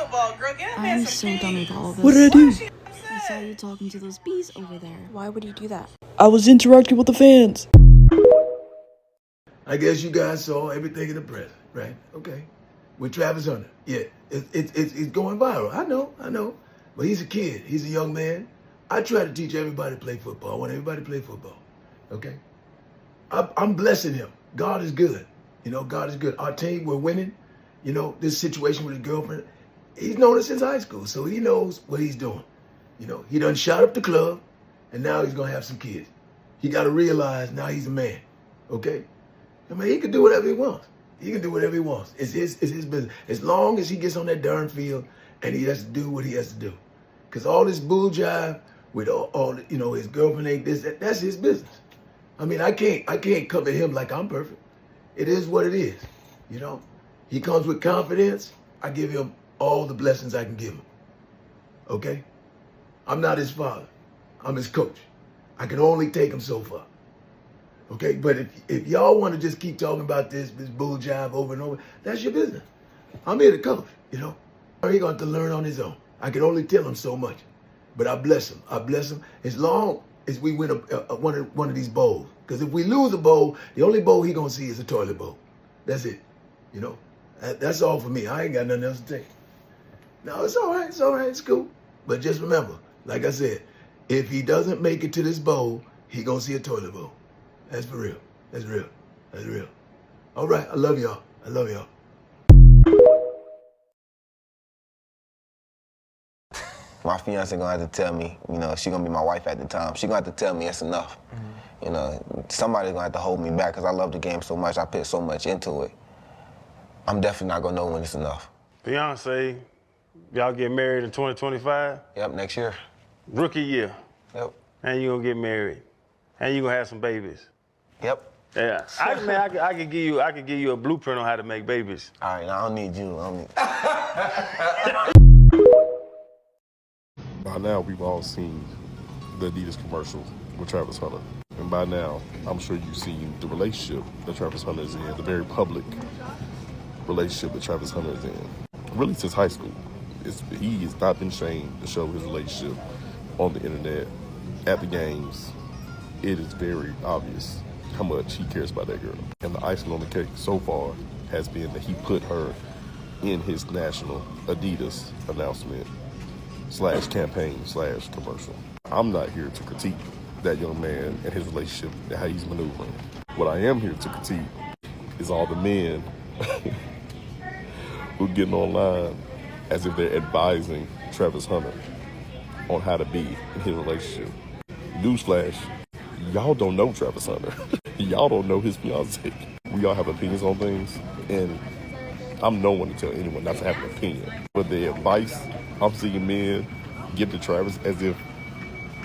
football, girl. Get that man I'm some so done peace. with all of this. What did I do? I saw you talking to those bees over there. Why would you do that? I was interacting with the fans. I guess you guys saw everything in the press, right? Okay. With Travis Hunter. Yeah, it's going viral. I know. But he's a kid. He's a young man. I try to teach everybody to play football. I want everybody to play football. Okay? I'm blessing him. God is good. You know, God is good. Our team, we're winning. You know, this situation with his girlfriend, he's known it since high school, so he knows what he's doing. You know, he done shot up the club, and now he's going to have some kids. He got to realize now he's a man. Okay? I mean, he can do whatever he wants. He can do whatever he wants. It's his business. As long as he gets on that darn field and he has to do what he has to do. Because all this bull jive with all you know, his girlfriend ain't this, that's his business. I mean, I can't come at him like I'm perfect. It is what it is, you know. He comes with confidence. I give him all the blessings I can give him. Okay? I'm not his father. I'm his coach. I can only take him so far. Okay, but if y'all want to just keep talking about this bull jive over and over, that's your business. I'm here to coach, you know. He's going to have to learn on his own. I can only tell him so much. But I bless him. I bless him as long as we win one of these bowls. Because if we lose a bowl, the only bowl he going to see is a toilet bowl. That's it, you know. That's all for me. I ain't got nothing else to take. No, it's all right. It's all right. It's cool. But just remember, like I said, if he doesn't make it to this bowl, he going to see a toilet bowl. That's for real. That's real. That's real. All right. I love y'all. I love y'all. My fiance gonna have to tell me, you know, she gonna be my wife at the time. She gonna have to tell me it's enough. You know, somebody's gonna have to hold me back because I love the game so much. I put so much into it. I'm definitely not gonna know when it's enough. Fiance, y'all get married in 2025? Yep, next year. Rookie year. Yep. And you gonna get married. And you gonna have some babies. Yep. Yeah. I could give you a blueprint on how to make babies. All right, now I don't need you. By now, we've all seen the Adidas commercial with Travis Hunter. And by now, I'm sure you've seen the relationship that Travis Hunter is in, the very public relationship that Travis Hunter is in. Really since high school. He has not been shamed to show his relationship on the internet, at the games. It is very obvious how much he cares about that girl. And the icing on the cake so far has been that he put her in his national Adidas announcement /campaign /commercial. I'm not here to critique that young man and his relationship and how he's maneuvering. What I am here to critique is all the men who are getting online as if they're advising Travis Hunter on how to be in his relationship. Newsflash, y'all don't know Travis Hunter. Y'all don't know his fiance. We all have opinions on things, and I'm no one to tell anyone not to have an opinion. But the advice I'm seeing men give to Travis as if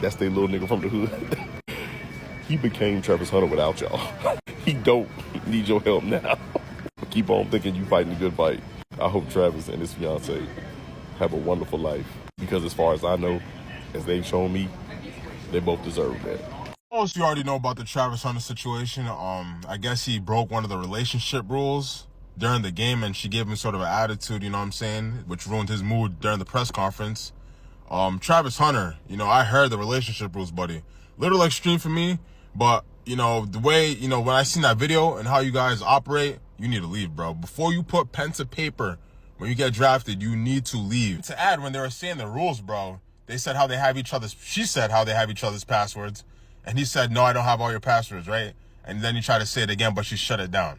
that's their little nigga from the hood. He became Travis Hunter without y'all. He don't need your help now. Keep on thinking you fighting a good fight. I hope Travis and his fiance have a wonderful life, because as far as I know, as they've shown me, they both deserve that. Most you already know about the Travis Hunter situation. I guess he broke one of the relationship rules during the game, and she gave him sort of an attitude, you know what I'm saying, which ruined his mood during the press conference. Travis Hunter, you know, I heard the relationship rules, buddy. Little extreme for me, but, you know, the way, you know, when I seen that video and how you guys operate, you need to leave, bro. Before you put pen to paper, when you get drafted, you need to leave. To add, when they were saying the rules, bro, they said how they have each other's, she said how they have each other's passwords, and he said, no, I don't have all your passwords, right? And then you try to say it again, but she shut it down.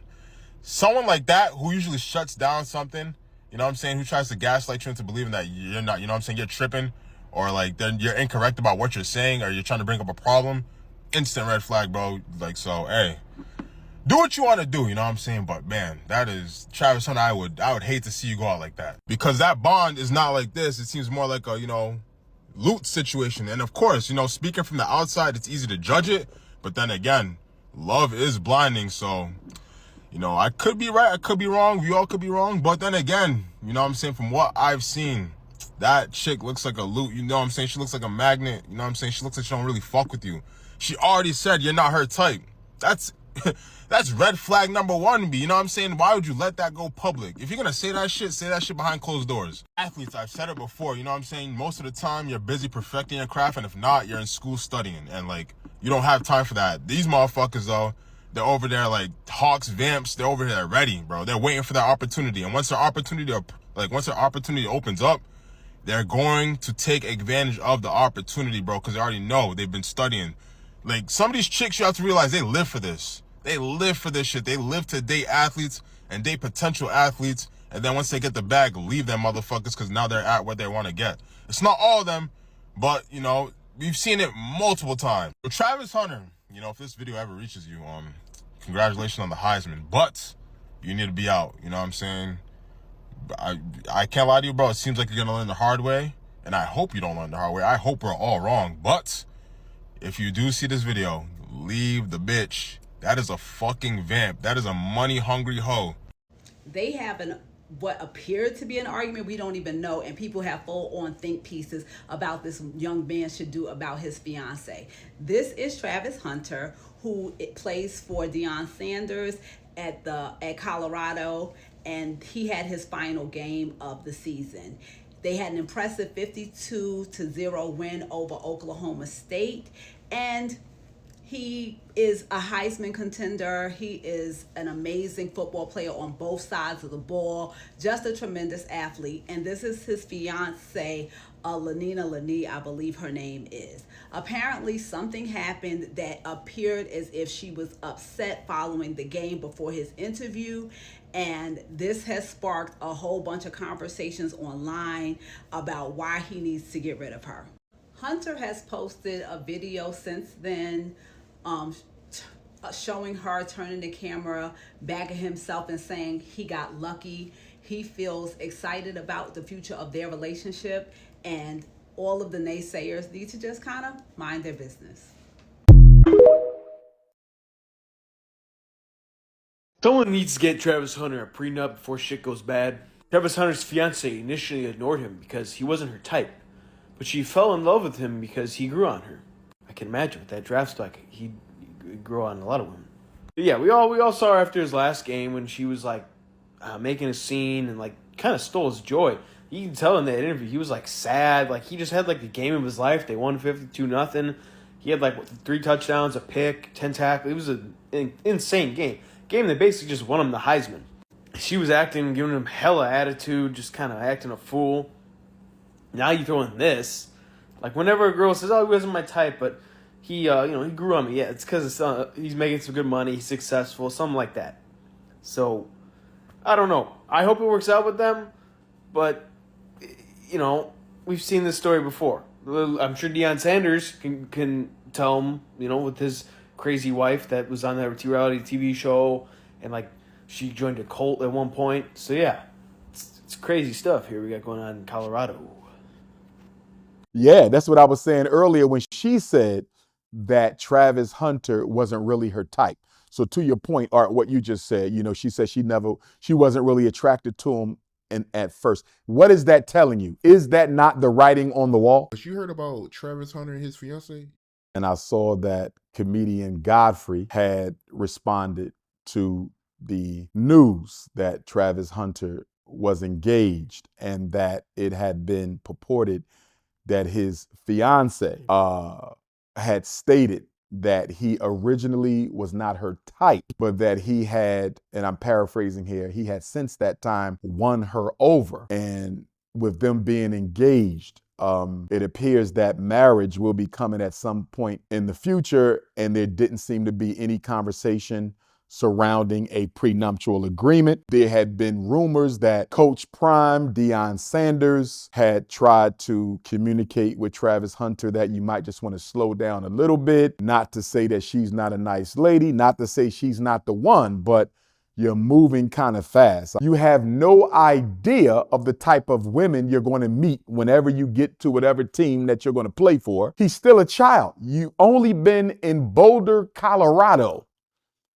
Someone like that, who usually shuts down something, you know what I'm saying, who tries to gaslight you into believing that you're not, you know what I'm saying, you're tripping, or like then you're incorrect about what you're saying, or you're trying to bring up a problem, instant red flag, bro. Like, so, hey, do what you want to do, you know what I'm saying? But man, that is Travis Hunter. I would hate to see you go out like that, because that bond is not like this. It seems more like a, you know, loot situation. And of course, you know, speaking from the outside, it's easy to judge it, but then again, love is blinding. So, you know, I could be right, I could be wrong, we all could be wrong, but then again, you know what I'm saying, from what I've seen, that chick looks like a loot, you know what I'm saying, she looks like a magnet, you know what I'm saying, she looks like she don't really fuck with you. She already said you're not her type. That's That's red flag number one, B. You know what I'm saying? Why would you let that go public? If you're going to say that shit behind closed doors. Athletes, I've said it before, you know what I'm saying? Most of the time, you're busy perfecting your craft, and if not, you're in school studying, and, like, you don't have time for that. These motherfuckers, though, they're over there like Hawks, Vamps. They're over there ready, bro. They're waiting for that opportunity. And once their opportunity opens up, they're going to take advantage of the opportunity, bro, because they already know they've been studying. Like, some of these chicks, you have to realize they live for this. They live for this shit. They live to date athletes and date potential athletes. And then once they get the bag, leave them motherfuckers because now they're at what they want to get. It's not all of them, but, you know, we've seen it multiple times. With Travis Hunter, you know, if this video ever reaches you, congratulations on the Heisman, but you need to be out. You know what I'm saying? I can't lie to you, bro. It seems like you're going to learn the hard way, and I hope you don't learn the hard way. I hope we're all wrong, but if you do see this video, leave the bitch. That is a fucking vamp. That is a money-hungry hoe. They have what appeared to be an argument we don't even know, and people have full-on think pieces about this young man should do about his fiance. This is Travis Hunter, who plays for Deion Sanders at Colorado, and he had his final game of the season. They had an impressive 52-0 win over Oklahoma State, and he is a Heisman contender. He is an amazing football player on both sides of the ball, just a tremendous athlete. And this is his fiance, Lenina Lani, I believe her name is. Apparently, something happened that appeared as if she was upset following the game before his interview. And this has sparked a whole bunch of conversations online about why he needs to get rid of her. Hunter has posted a video since then, showing her turning the camera back at himself and saying he got lucky. He feels excited about the future of their relationship, and all of the naysayers need to just kind of mind their business. Someone needs to get Travis Hunter a prenup before shit goes bad. Travis Hunter's fiance initially ignored him because he wasn't her type, but she fell in love with him because he grew on her. I can imagine with that draft stock, he grew on a lot of women. But yeah, we all saw her after his last game when she was like making a scene and like kind of stole his joy. You can tell in that interview he was like sad, like he just had like the game of his life. They won 52-0. He had like 3 touchdowns, a pick, 10 tackles. It was an insane game that basically just won him the Heisman. She was acting, giving him hella attitude, just kind of acting a fool. Now you throw in this, like whenever a girl says, "Oh, he wasn't my type," but he, he grew on me. Yeah, it's because he's making some good money, he's successful, something like that. So, I don't know. I hope it works out with them, but we've seen this story before. I'm sure Deion Sanders can tell him, with his crazy wife that was on that reality TV show, and like she joined a cult at one point. So yeah, it's crazy stuff here we got going on in Colorado. Yeah, that's what I was saying earlier when she said that Travis Hunter wasn't really her type. So to your point, Art, what you just said, she said she wasn't really attracted to him at first. What is that telling you? Is that not the writing on the wall? But you heard about Travis Hunter and his fiance? And I saw that comedian Godfrey had responded to the news that Travis Hunter was engaged and that it had been purported that his fiance had stated that he originally was not her type, but that he had, and I'm paraphrasing here, he had since that time won her over. And with them being engaged, it appears that marriage will be coming at some point in the future, and there didn't seem to be any conversation surrounding a prenuptial agreement. There had been rumors that Coach Prime, Deion Sanders, had tried to communicate with Travis Hunter that you might just want to slow down a little bit, not to say that she's not a nice lady, not to say she's not the one, but you're moving kind of fast. You have no idea of the type of women you're going to meet whenever you get to whatever team that you're going to play for. He's still a child. You've only been in Boulder, Colorado,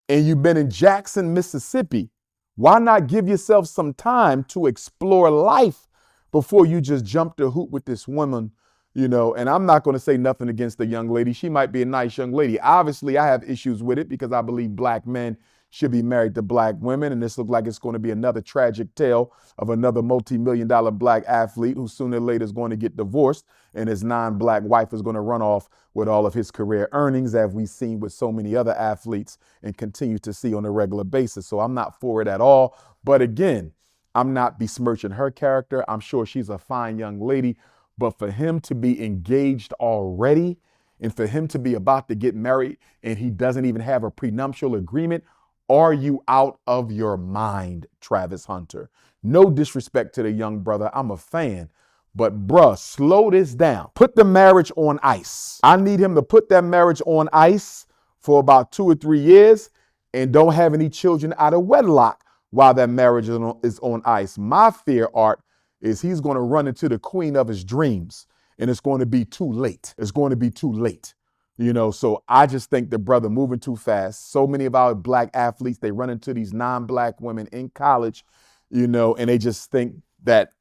and you've been in Jackson, Mississippi. Why not give yourself some time to explore life before you just jump to hoop with this woman You know, and I'm not going to say nothing against the young lady. She might be a nice young lady. Obviously, I have issues with it because I believe black men should be married to black women. And this looks like it's going to be another tragic tale of another multi-million-dollar black athlete who sooner or later is going to get divorced and his non-black wife is going to run off with all of his career earnings, as we've seen with so many other athletes and continue to see on a regular basis. So I'm not for it at all. But again, I'm not besmirching her character. I'm sure she's a fine young lady. But for him to be engaged already and for him to be about to get married and he doesn't even have a prenuptial agreement, are you out of your mind, Travis Hunter? No disrespect to the young brother. I'm a fan. But bruh, slow this down. Put the marriage on ice. I need him to put that marriage on ice for about 2 or 3 years and don't have any children out of wedlock while that marriage is on ice. My fear, Art, is he's going to run into the queen of his dreams and it's going to be too late. It's going to be too late. You know, so I just think the brother moving too fast. So many of our black athletes, they run into these non-black women in college, you know, and they just think that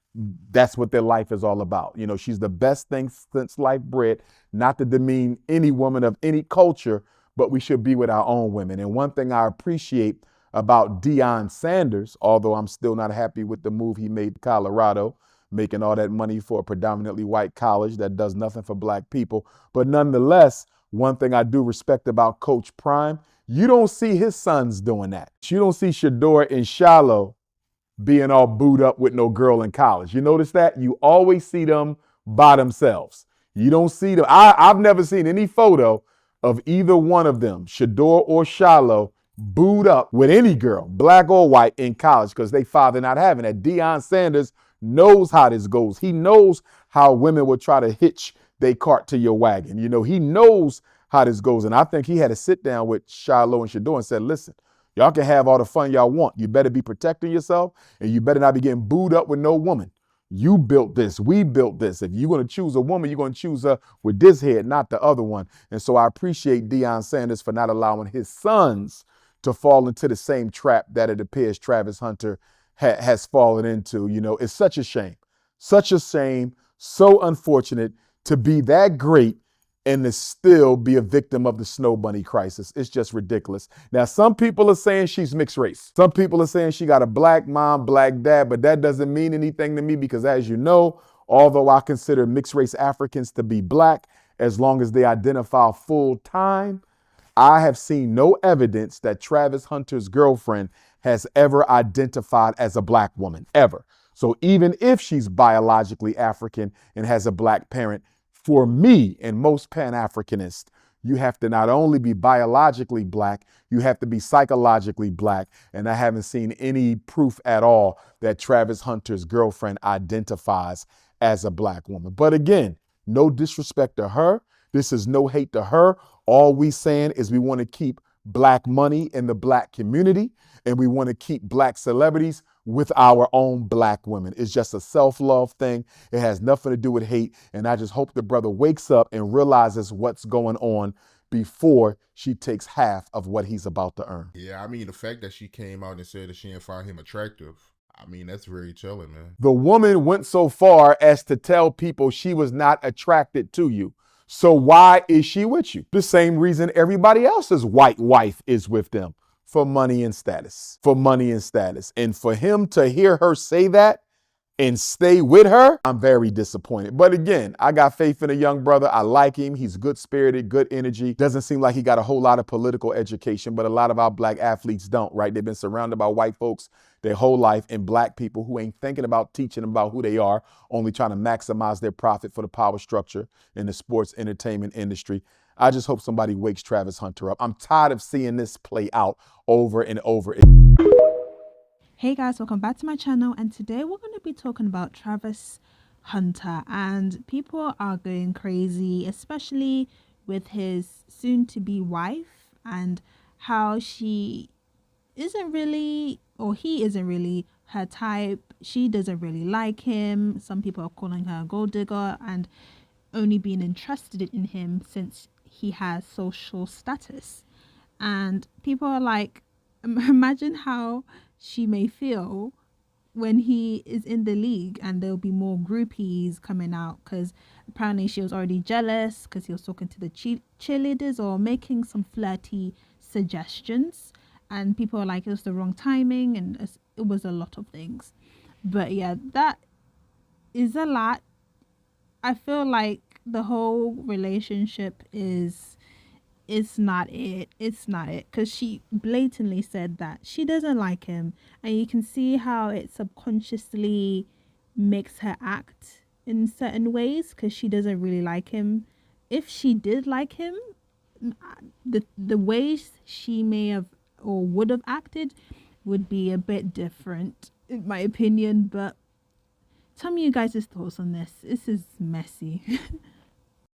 that's what their life is all about. You know, she's the best thing since life bred, not to demean any woman of any culture, but we should be with our own women. And one thing I appreciate about Deion Sanders, although I'm still not happy with the move he made to Colorado, making all that money for a predominantly white college that does nothing for black people. But nonetheless, one thing I do respect about Coach Prime, you don't see his sons doing that. You don't see Shador and Shiloh being all booed up with no girl in college. You notice that? You always see them by themselves. You don't see them. I've never seen any photo of either one of them, Shador or Shiloh, booed up with any girl, black or white, in college because they father not having that. Deion Sanders knows how this goes. He knows how women will try to hitch their cart to your wagon. You know, he knows how this goes. And I think he had to sit down with Shiloh and Shador and said, listen, y'all can have all the fun y'all want. You better be protecting yourself and you better not be getting booed up with no woman. You built this. We built this. If you're going to choose a woman, you're going to choose her with this head, not the other one. And so I appreciate Deion Sanders for not allowing his sons to fall into the same trap that it appears Travis Hunter has fallen into. You know, it's such a shame, so unfortunate to be that great and to still be a victim of the Snow Bunny crisis. It's just ridiculous. Now, some people are saying she's mixed race. Some people are saying she got a black mom, black dad, but that doesn't mean anything to me because, as you know, although I consider mixed race Africans to be black, as long as they identify full time, I have seen no evidence that Travis Hunter's girlfriend has ever identified as a black woman, ever. So even if she's biologically African and has a black parent, for me and most Pan-Africanists, you have to not only be biologically black, you have to be psychologically black. And I haven't seen any proof at all that Travis Hunter's girlfriend identifies as a black woman. But again, no disrespect to her. This is no hate to her. All we saying is we want to keep black money in the black community and we want to keep black celebrities with our own black women. It's just a self-love thing. It has nothing to do with hate. And I just hope the brother wakes up and realizes what's going on before she takes half of what he's about to earn. Yeah, I mean, the fact that she came out and said that she didn't find him attractive, I mean, that's very chilling, man. The woman went so far as to tell people she was not attracted to you. So why is she with you? The same reason everybody else's white wife is with them. For money and status. For money and status. And for him to hear her say that and stay with her, I'm very disappointed. But again, I got faith in a young brother. I like him. He's good-spirited, good energy. Doesn't seem like he got a whole lot of political education, but a lot of our black athletes don't, right? They've been surrounded by white folks their whole life and black people who ain't thinking about teaching them about who they are, only trying to maximize their profit for the power structure in the sports entertainment industry. I just hope somebody wakes Travis Hunter up. I'm tired of seeing this play out over and over. Hey guys, welcome back to my channel, and today we're going to be talking about Travis Hunter, and people are going crazy, especially with his soon-to-be wife and how she isn't really, or he isn't really her type. She doesn't really like him. Some people are calling her a gold digger and only being interested in him since he has social status. And people are like, imagine how she may feel when he is in the league, and there'll be more groupies coming out because apparently she was already jealous because he was talking to the cheerleaders or making some flirty suggestions, and people are like it was the wrong timing, and it was a lot of things. But yeah, that is a lot. I feel like the whole relationship it's not it, because she blatantly said that she doesn't like him, and you can see how it subconsciously makes her act in certain ways because she doesn't really like him. If she did like him, the ways she may have or would have acted would be a bit different in my opinion. But tell me you guys' thoughts on this. This is messy.